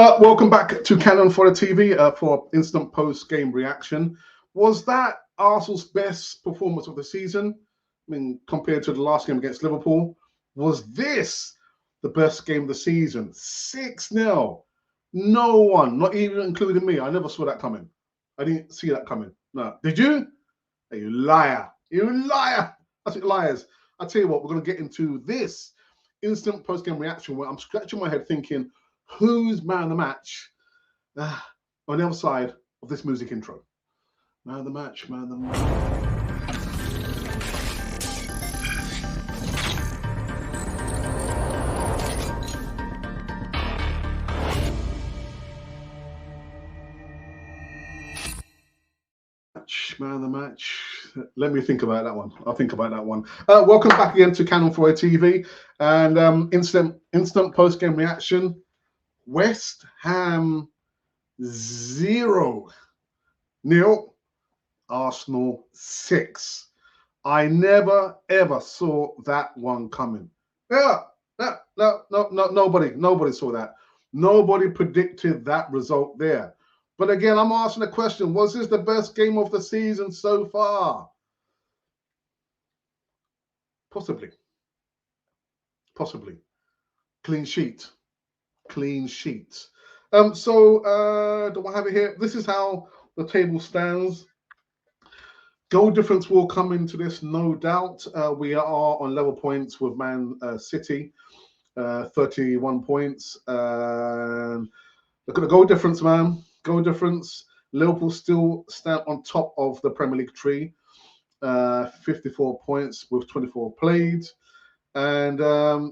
Welcome back to Canon for the TV for instant post-game reaction. Was that Arsenal's best performance of the season? I mean, compared to the last game against Liverpool, was this the best game of the season? 6-0. No one, not even including me. I never saw that coming. I didn't see that coming. No. Did you? Hey, you liar. You liar. That's it, liars. I tell you what, we're going to get into this instant post-game reaction where I'm scratching my head thinking, who's man of the match on the other side of this music intro? Man of the match, man of the match. Man of the match. Let me think about that one. I'll think about that one. Welcome back again to Canon 4 TV and instant post-game reaction. West Ham 0-0, Arsenal 6. I never ever saw that one coming. Yeah, no, nobody saw that. Nobody predicted that result there. But again, I'm asking the question, was this the best game of the season so far? Possibly. Clean sheet. So do I have it here? This is how the table stands. Goal difference will come into this, no doubt. We are on level points with Man City, 31 points. Look at the goal difference, man. Goal difference. Liverpool still stand on top of the Premier League tree, 54 points with 24 played. And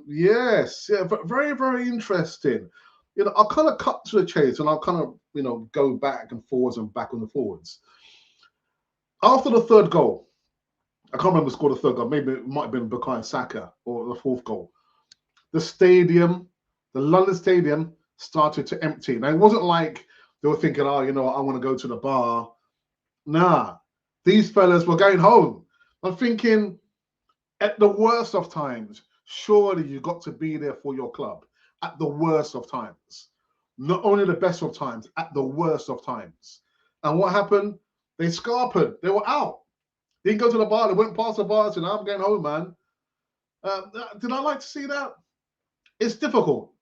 yes, yeah, but very, very interesting. You know, I'll kind of cut to the chase and I'll kind of, you know, go back and forwards and back on the forwards. After the third goal, I can't remember who scored the third goal. Maybe it might have been Bukayo Saka or the fourth goal. The stadium, the London Stadium, started to empty. Now, it wasn't like they were thinking, oh, you know, I want to go to the bar. Nah, these fellas were going home. I'm thinking, at the worst of times, surely you got to be there for your club. At the worst of times. Not only the best of times, at the worst of times. And what happened? They scarpered. They were out. They didn't go to the bar. They went past the bar and said, I'm going home, man. Did I like to see that? It's difficult.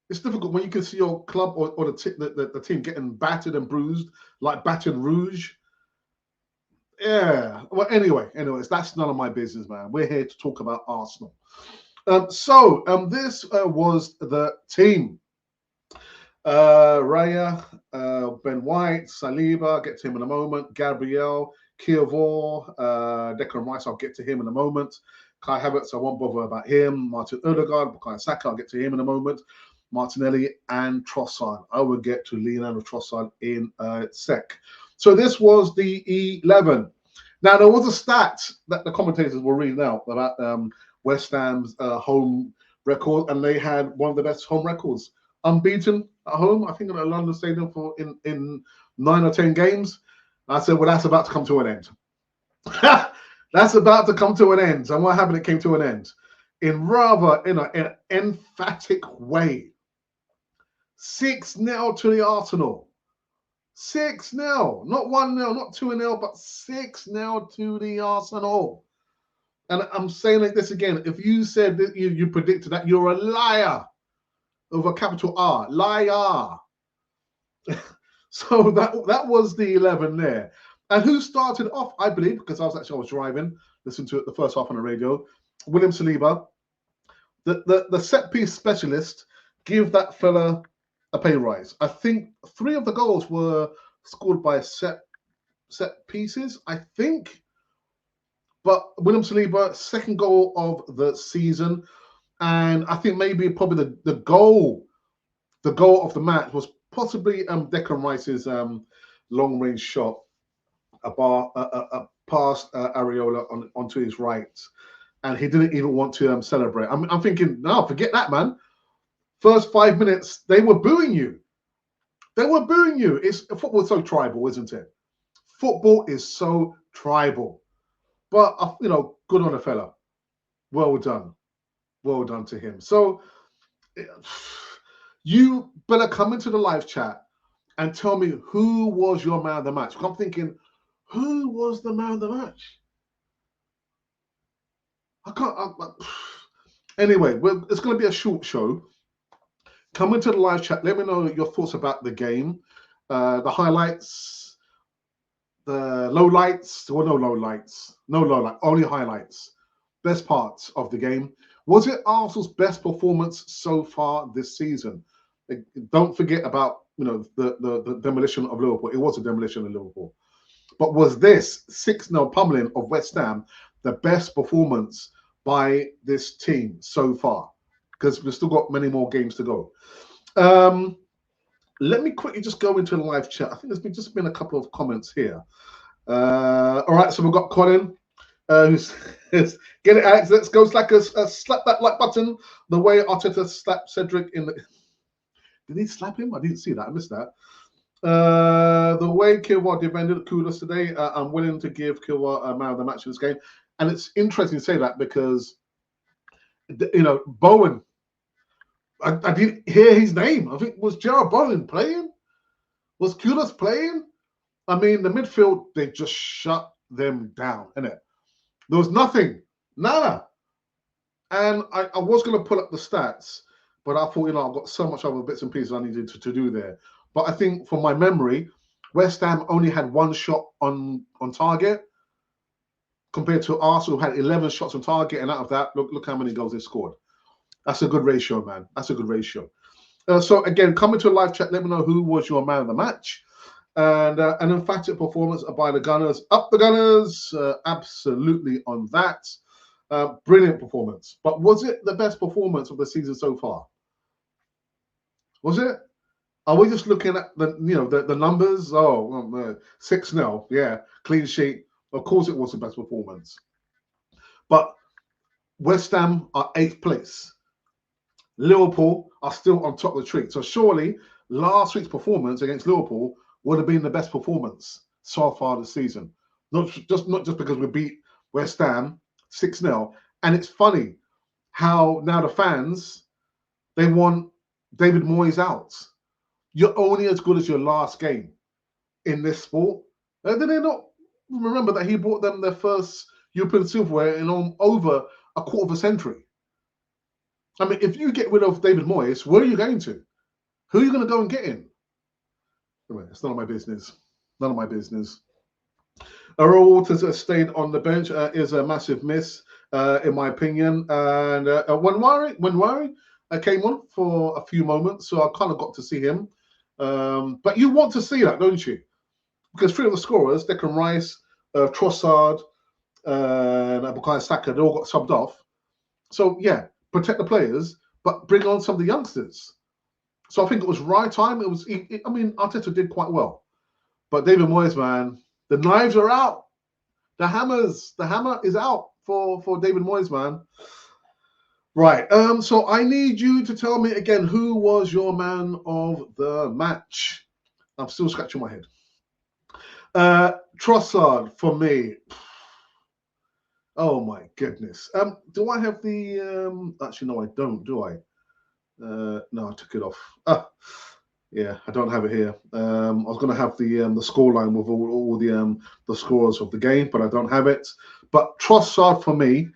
It's difficult when you can see your club or the team getting battered and bruised like Baton Rouge. Yeah. Well, anyways, that's none of my business, man. We're here to talk about Arsenal. This was the team. Raya, Ben White, Saliba, get to him in a moment. Gabriel, Kievor, Declan Rice, I'll get to him in a moment. Kai Havertz, I won't bother about him. Martin Odegaard, Bukayo Saka, I'll get to him in a moment. Martinelli and Trossard. I will get to Leonardo Trossard in a sec. So this was the 11. Now, there was a stat that the commentators were reading out about West Ham's home record, and they had one of the best home records. Unbeaten at home, I think, at London Stadium for in 9 or 10 games. I said, well, that's about to come to an end. That's about to come to an end. And what happened? It came to an end in rather in an emphatic way. 6-0 to the Arsenal. 6-0, not 1-0, not 2-0, but 6-0 to the Arsenal. And I'm saying like this again. If you said that you predicted that, you're a liar. With a capital R, liar. So that was the 11 there. And who started off, I believe, because I was driving, listening to it the first half on the radio, William Saliba, the set piece specialist, give that fella a pay rise. I think 3 of the goals were scored by set pieces, I think. But William Saliba, second goal of the season. And I think probably the goal of the match was possibly Declan Rice's long-range shot, past Areola onto his right, and he didn't even want to celebrate. I'm thinking, no, forget that, man. First 5 minutes, they were booing you. Football is so tribal, isn't it? Football is so tribal. But you know, good on the fella. Well done to him. So You better come into the live chat and tell me who was your man of the match. I'm thinking, who was the man of the match? I can't. Anyway, it's going to be a short show. Come into the live chat. Let me know your thoughts about the game, the highlights, the low lights. Well, no low lights, only highlights. Best parts of the game. Was it Arsenal's best performance so far this season? Don't forget about the demolition of Liverpool. It was a demolition of Liverpool. But was this 6-0 pummeling of West Ham the best performance by this team so far? Because we've still got many more games to go. Let me quickly just go into the live chat. I think there's just been a couple of comments here. All right, so we've got Colin. Who's get it, Alex? Let's go slap that like button the way Arteta slapped Cedric in the. Did he slap him? I didn't see that. I missed that. The way Kilwar defended Kudos today, I'm willing to give Kilwar a man of the match in this game. And it's interesting to say that because, Bowen, I didn't hear his name. I think, was Gerard Bowen playing? Was Kudos playing? I mean, the midfield, they just shut them down, innit? There was nothing, nada. And I was going to pull up the stats, but I thought, I've got so much other bits and pieces I needed to do there. But I think from my memory, West Ham only had 1 shot on target compared to Arsenal, who had 11 shots on target. And out of that, look how many goals they scored. That's a good ratio, man. That's a good ratio. So again, come into a live chat. Let me know who was your man of the match. And an emphatic performance by the Gunners. Up the Gunners, absolutely on that. Brilliant performance. But was it the best performance of the season so far? Was it? Are we just looking at the numbers? Oh, 6-0, yeah, clean sheet. Of course, it was the best performance. But West Ham are 8th place. Liverpool are still on top of the tree. So surely last week's performance against Liverpool would have been the best performance so far this season. Not just because we beat West Ham 6-0. And it's funny how now the fans, they want David Moyes out. You're only as good as your last game in this sport. Did they not remember that he brought them their first European silverware in over a quarter of a century? I mean, if you get rid of David Moyes, where are you going to? Who are you going to go and get in? Anyway, it's none of my business. None of my business. Earl Waters stayed on the bench is a massive miss, in my opinion. And Wenwari came on for a few moments, so I kind of got to see him. But you want to see that, don't you? Because 3 of the scorers, Declan Rice, Trossard, and Bukayo Saka, they all got subbed off. So, yeah, protect the players, but bring on some of the youngsters. So I think it was right time. Arteta did quite well. But David Moyes, man, the knives are out. The hammer is out for David Moyes, man. Right. So I need you to tell me again, who was your man of the match? I'm still scratching my head. Trossard for me. Oh my goodness. Do I have the actually no, I don't, do I? No, I took it off. Yeah, I don't have it here. I was going to have the score line with all the scores of the game, but I don't have it. But Trossard for me,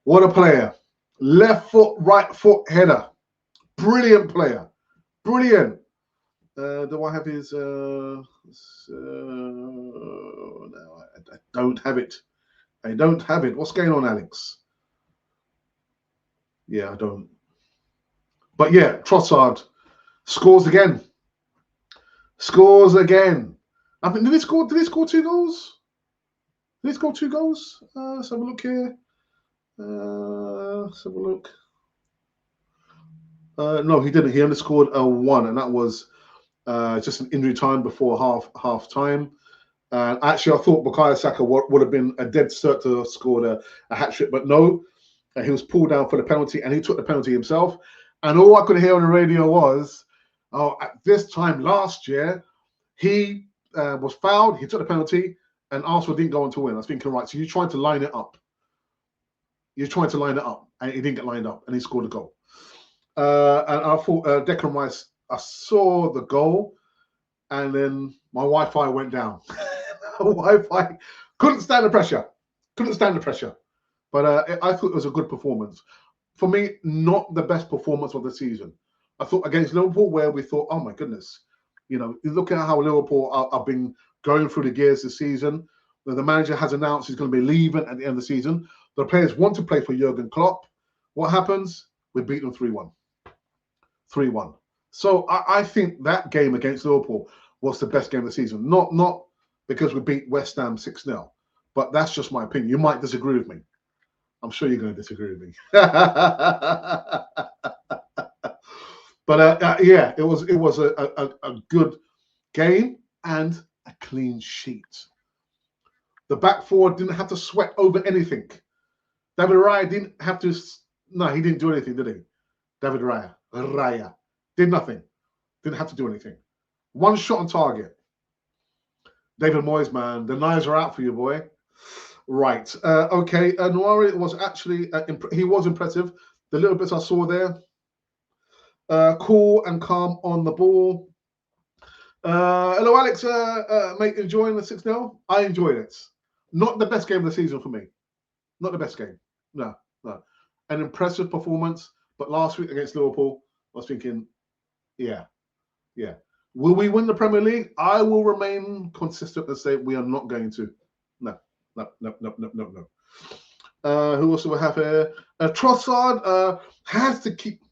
what a player! Left foot, right foot header, brilliant player, brilliant. Do I have his? No, I don't have it. I don't have it. What's going on, Alex? Yeah, I don't. But yeah, Trossard scores again. Scores again. I think did he score 2 goals? Did he score 2 goals? Let's have a look here. Let's have a look. No, he didn't. He only scored 1, and that was just an injury time before half time. Actually, I thought Bukayo Saka would have been a dead cert to have scored a hat trick, but no, he was pulled down for the penalty, and he took the penalty himself. And all I could hear on the radio was, "Oh, at this time last year, he was fouled. He took the penalty, and Arsenal didn't go on to win." I was thinking, right, so you're trying to line it up. You're trying to line it up, and he didn't get lined up, and he scored a goal. And I thought Declan Rice, I saw the goal, and then my Wi-Fi went down. Wi-Fi couldn't stand the pressure. Couldn't stand the pressure. But I thought it was a good performance. For me, not the best performance of the season. I thought against Liverpool, where we thought, oh my goodness, you look at how Liverpool have been going through the gears this season. The manager has announced he's going to be leaving at the end of the season. The players want to play for Jurgen Klopp. What happens? We beat them 3-1. 3-1. So I think that game against Liverpool was the best game of the season. Not because we beat West Ham 6-0, but that's just my opinion. You might disagree with me. I'm sure you're going to disagree with me. But yeah, it was a good game and a clean sheet. The back four didn't have to sweat over anything. David Raya didn't have to. No, he didn't do anything, did he? David Raya did nothing. Didn't have to do anything. One shot on target. David Moyes, man, the knives are out for you, boy. Right. Okay. Nwari was actually he was impressive. The little bits I saw there. Cool and calm on the ball. Hello, Alex. Mate, enjoying the 6-0? I enjoyed it. Not the best game of the season for me. Not the best game. No. An impressive performance, but last week against Liverpool, I was thinking, yeah. Will we win the Premier League? I will remain consistent and say we are not going to. No. Who else do we have here? Trossard has to keep.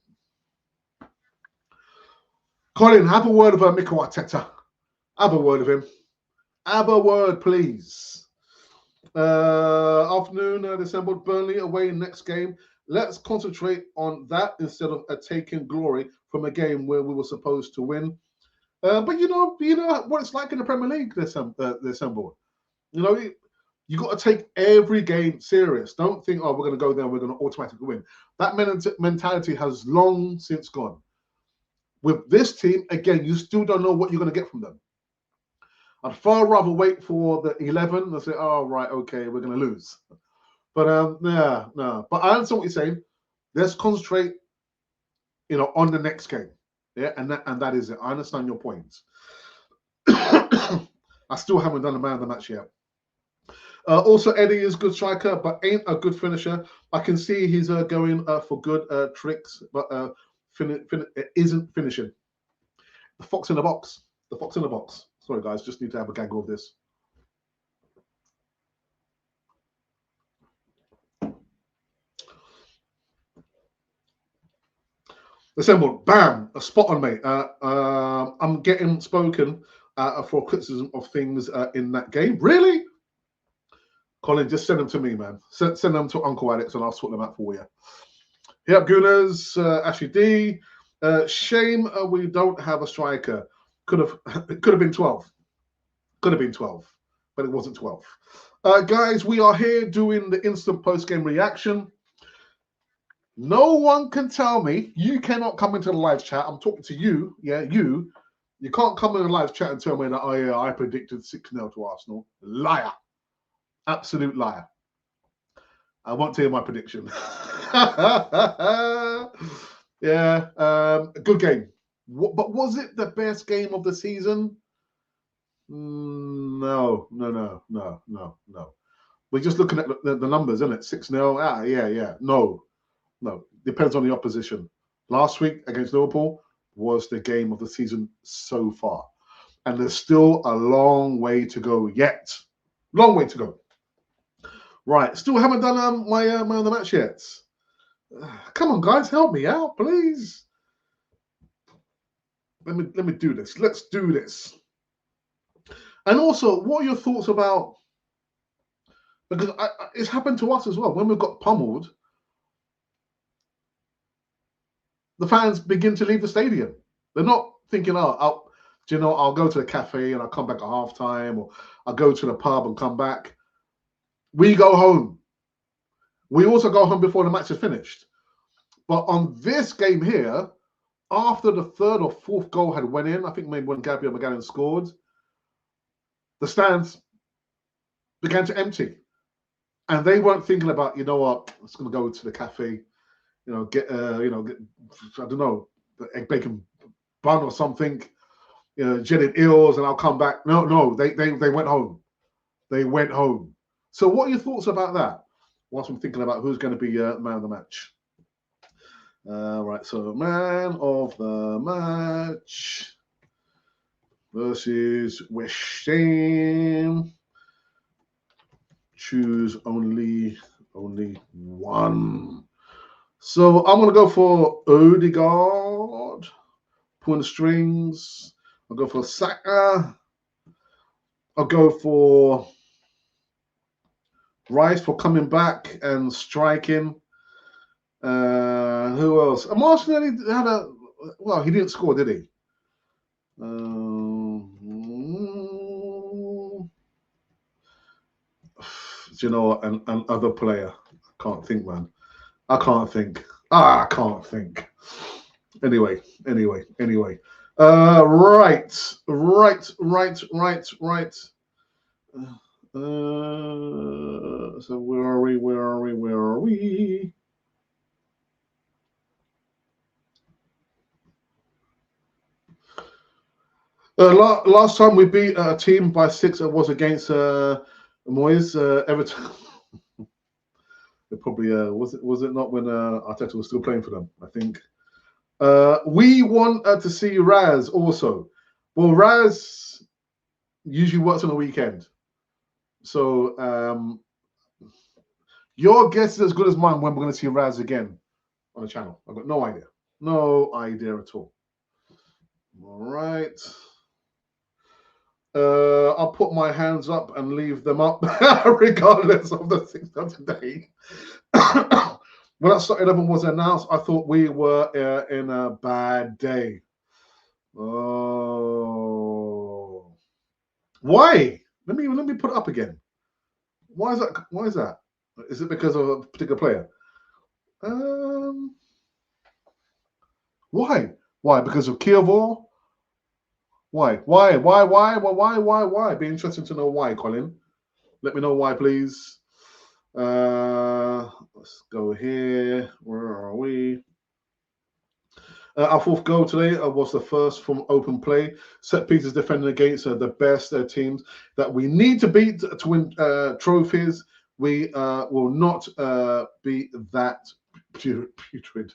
Colin, have a word with MIKEL ARTETA. Have a word with him. Have a word, please. Afternoon, December, Burnley away next game. Let's concentrate on that instead of taking glory from a game where we were supposed to win. But you know what it's like in the Premier League, December. You got to take every game serious. Don't think, oh, we're going to go there and we're going to automatically win. That mentality has long since gone. With this team, again, you still don't know what you're going to get from them. I'd far rather wait for the 11 and say, oh, right, okay, we're going to lose. But no. But I understand what you're saying. Let's concentrate, on the next game. Yeah, and that is it. I understand your points. I still haven't done a man of the match yet. Also, Eddie is a good striker, but ain't a good finisher. I can see he's going for good tricks, but it isn't finishing. The fox in the box. The fox in the box. Sorry, guys, just need to have a gaggle of this. Assembled, bam, a spot on, mate. I'm getting spoken for criticism of things in that game. Really? Colin, just send them to me, man. Send them to Uncle Alex and I'll sort them out for you. Yep, Gooners, Ashley D. Shame we don't have a striker. Could have been 12. Could have been 12, but it wasn't 12. Guys, we are here doing the instant post-game reaction. No one can tell me. You cannot come into the live chat. I'm talking to you. Yeah, you. You can't come in the live chat and tell me that, oh, yeah, I predicted 6-0 to Arsenal. Liar. Absolute liar. I won't tell you my prediction. Yeah, good game. But was it the best game of the season? No. We're just looking at the numbers, isn't it? 6-0. Yeah. No. Depends on the opposition. Last week against Liverpool was the game of the season so far. And there's still a long way to go yet. Long way to go. Right. Still haven't done my man of the match yet. Come on, guys. Help me out, please. Let me do this. Let's do this. And also, what are your thoughts about... Because it's happened to us as well. When we've got pummeled, the fans begin to leave the stadium. They're not thinking, I'll go to the cafe and I'll come back at halftime, or I'll go to the pub and come back. We go home. We also go home before the match is finished. But on this game here, after the third or fourth goal had went in, I think maybe when Gabriel Magallan scored, the stands began to empty. And they weren't thinking about, you know what, I'm just going to go to the cafe, get I don't know, egg bacon bun or something, jellied eels, and I'll come back. No, they went home. They went home. So what are your thoughts about that? Whilst I'm thinking about who's going to be man of the match. Right, so man of the match versus West Ham. Choose only one. So I'm gonna go for Odegaard, pulling the strings. I'll go for Saka. I'll go for Rice for coming back and striking. Who else? Martinelli had he didn't score, did he? Do you know, an other player? I can't think, man. I can't think. I can't think. Anyway. Right. So where are we? Last time we beat a team by 6, it was against MOYES, Everton. It probably was it not when Arteta was still playing for them? I think. We want to see Raz also. Well, Raz usually works on the weekend, so your guess is as good as mine when we're going to see Raz again on the channel. I've got no idea at all. All right. I'll put my hands up and leave them up regardless of the things of today. When that start 11 was announced, I thought we were in a bad day. Oh, why? Let me put it up again. Why is that? Why is that? Is it because of a particular player? Why? Why? Because of Kievor? Why? Why? Be interesting to know why, Colin. Let me know why, please. Let's go here. Where are we? Our fourth goal today was the first from open play. Set pieces defending against the best teams that we need to beat to win trophies. We will not be that putrid.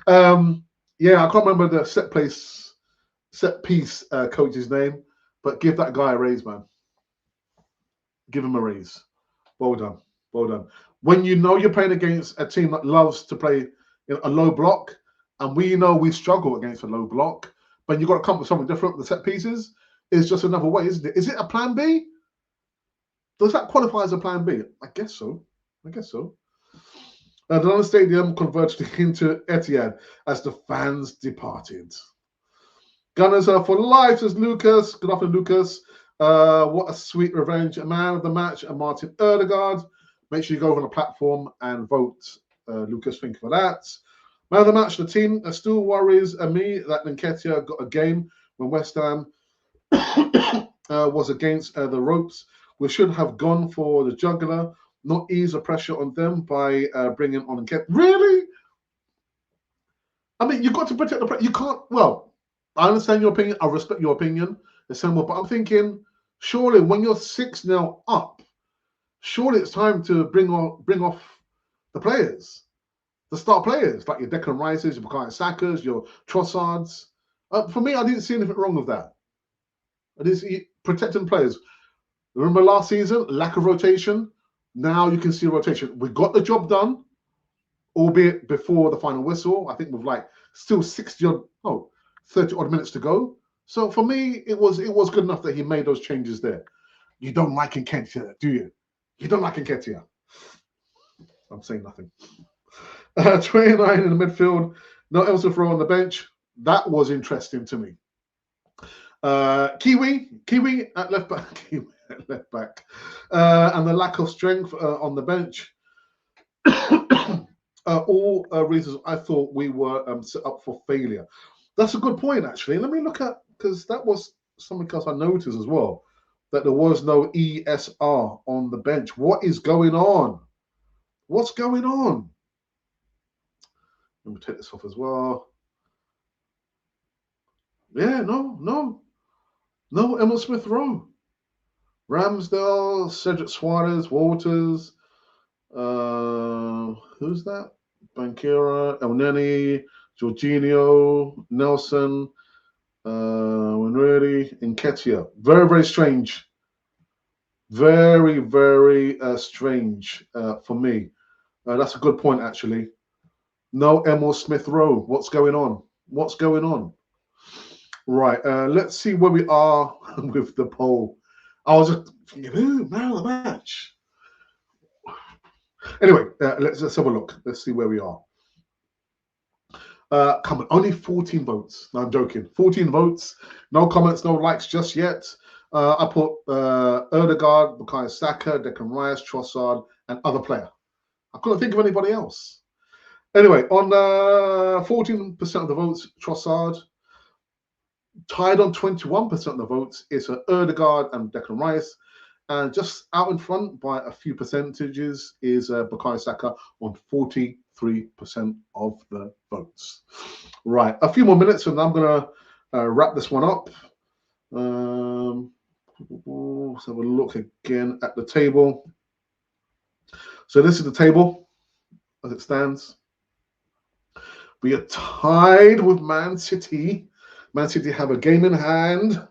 Yeah, I can't remember the set piece coach's name, but give that guy a raise, man. Give him a raise. Well done. When you know you're playing against a team that loves to play a low block, and we know we struggle against a low block, but you've got to come up with something different. The set pieces is just another way, isn't it? Is it a plan B? Does that qualify as a plan B? I guess so. The London Stadium converted into Etihad as the fans departed. Gunners are for life, says Lucas. Good afternoon, Lucas. What a sweet revenge. A man of the match, Martin Odegaard. Make sure you go over on the platform and vote. Lucas, thank you for that. Man of the match, the team still worries me that Nketiah got a game when West Ham was against the ropes. We should have gone for the jugular, not ease the pressure on them by bringing on Nketiah. Really? I mean, you've got to protect the pressure. You can't, well, I understand your opinion. I respect your opinion. But I'm thinking, surely when you're 6-0 up, surely it's time to bring off the players. The star players, like your Declan Rices, your Bukayo Sakas, your Trossards. For me, I didn't see anything wrong with that. I didn't see protecting players. Remember last season, lack of rotation. Now you can see rotation. We got the job done, albeit before the final whistle. I think with still 30 odd minutes to go. So for me, it was good enough that he made those changes there. You don't like Nketiah, do you? You don't like Nketiah. I'm saying nothing. 29 in the midfield, no else to throw on the bench. That was interesting to me. Kiwi at left back, and the lack of strength on the bench. All reasons I thought we were set up for failure. That's a good point, actually. Let me look at, because that was something else I noticed as well, that there was no ESR on the bench. What is going on? What's going on? Let me take this off as well. Yeah, no Emil Smith Rowe. Ramsdale, Cedric Suarez, Walters. Who's that? Banquera, El Neni, Jorginho, Nelson, Winredi, Nketiah. Very, very strange. Very, very strange for me. That's a good point, actually. No Emil Smith Rowe. What's going on? What's going on? Right. Let's see where we are with the poll. I was just thinking, ooh, man of the match. Anyway, let's have a look. Let's see where we are. Come on, only 14 votes. No, I'm joking. 14 votes. No comments, no likes just yet. I put Erdegaard, Bukayo Saka, Declan Rice, Trossard, and other player. I couldn't think of anybody else. Anyway, on 14% of the votes, Trossard. Tied on 21% of the votes is Erdegaard and Declan Rice. And just out in front by a few percentages is Bukayo Saka on 43% of the votes. Right, a few more minutes and I'm going to wrap this one up. Let's have a look again at the table. So this is the table as it stands. We are tied with Man City. Man City have a game in hand.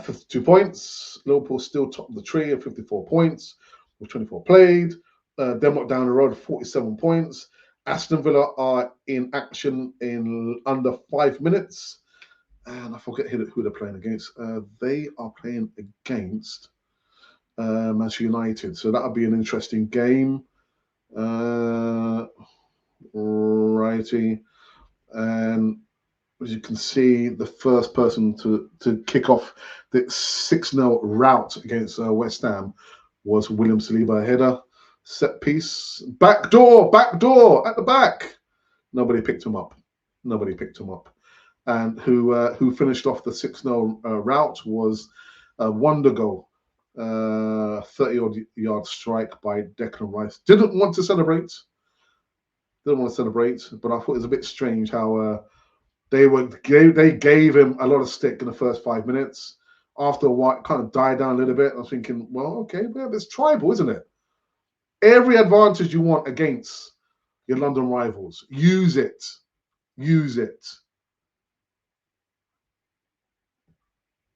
52 points. Liverpool still top of the tree at 54 points with 24 played. Denmark down the road, 47 points. Aston Villa are in action in under 5 minutes. And I forget who they're playing against. They are playing against Manchester United. So that'll be an interesting game. Righty. And as you can see, the first person to kick off the 6-0 rout against West Ham was William Saliba, header, set piece, back door at the back. Nobody picked him up. And who finished off the 6-0 rout was a wonder goal, 30-odd yard strike by Declan Rice. Didn't want to celebrate, but I thought it was a bit strange how they gave him a lot of stick in the first 5 minutes. After a while, it kind of died down a little bit. I was thinking, well, okay, well, it's tribal, isn't it? Every advantage you want against your London rivals, use it.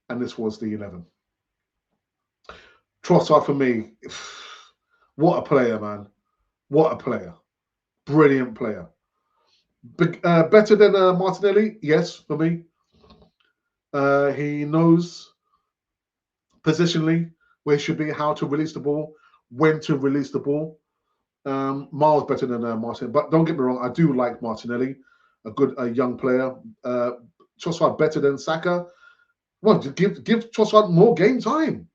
And this was the 11. Trossard for me, what a player, man. What a player. Brilliant player. Better than Martinelli? Yes, for me. He knows positionally where he should be, how to release the ball, when to release the ball. Miles better than Martin, but don't get me wrong, I do like Martinelli, a good young player. Trossard better than Saka. Well, give Trossard more game time.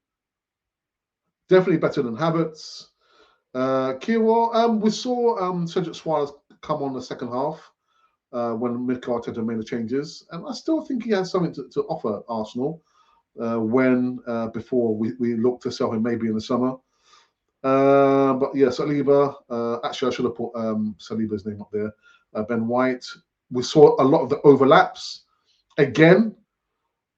Definitely better than Havertz. Kiwa, we saw Cedric Suarez come on the second half when Mikel Arteta made the changes, and I still think he has something to offer Arsenal before we look to sell him maybe in the summer. But yeah, Saliba. Actually, I should have put Saliba's name up there. Ben White. We saw a lot of the overlaps. Again,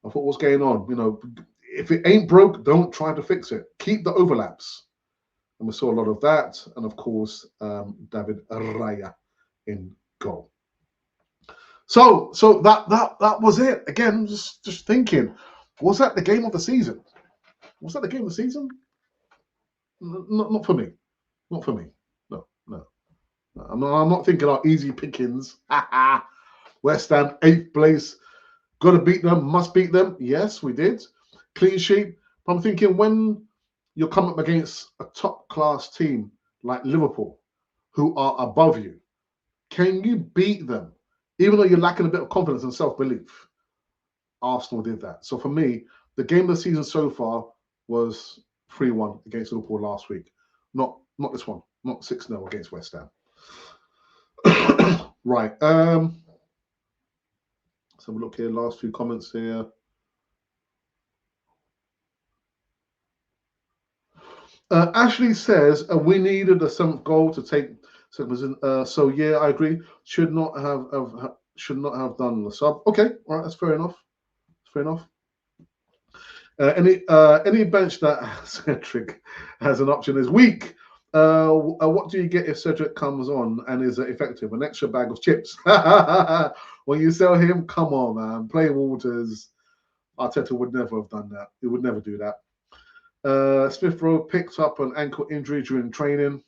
I thought, what's going on? You know, if it ain't broke, don't try to fix it. Keep the overlaps. And we saw a lot of that. And of course, David Raya in goal. So that was it. Again, just thinking, was that the game of the season? Not for me. Not for me. No. I'm not thinking about easy pickings. West Ham, 8th place. Got to beat them. Must beat them. Yes, we did. Clean sheet. But I'm thinking when you're coming up against a top-class team like Liverpool, who are above you, can you beat them? Even though you're lacking a bit of confidence and self-belief. Arsenal did that. So for me, the game of the season so far was 3-1 against Liverpool last week. Not this one. Not 6-0 against West Ham. Right. Let's have a look here. Last few comments here. Ashley says we needed a 7th goal to take seconds. So yeah, I agree. Should not have done the sub. Okay, all right, that's fair enough. Fair enough. Any bench that Cedric has an option is weak. What do you get if Cedric comes on and is effective? An extra bag of chips. When you sell him, come on, man. Play Waters. Arteta would never have done that. He would never do that. Smith Rowe picked up an ankle injury during training.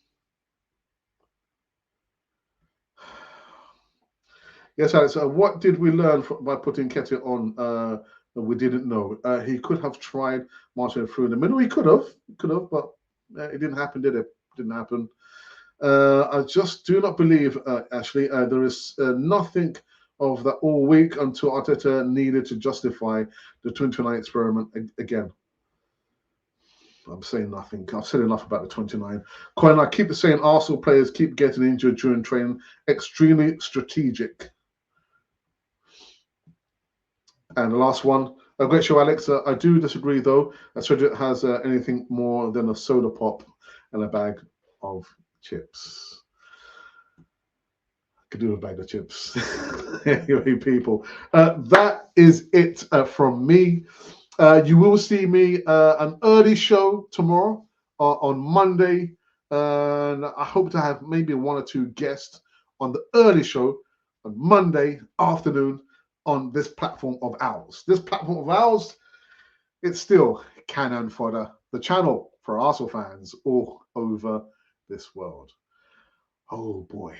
Yes, Alex. What did we learn by putting Ketty on? We didn't know. He could have tried Martin through the middle. He could have, but it didn't happen, did it? Didn't happen. I just do not believe, Ashley, there is nothing of that all week until Arteta needed to justify the 29 experiment again. I'm saying nothing. I've said enough about the 29. Colin, I keep saying Arsenal players keep getting injured during training. Extremely strategic. And the last one, a great show, Alex. I do disagree, though. Cedric has anything more than a soda pop and a bag of chips. Could do a bag of chips. Anyway, people, that is it from me. You will see me an early show tomorrow on Monday. And I hope to have maybe 1 or 2 guests on the early show on Monday afternoon on this platform of ours. This platform of ours, it's still cannon fodder, the channel for Arsenal fans all over this world. Oh boy.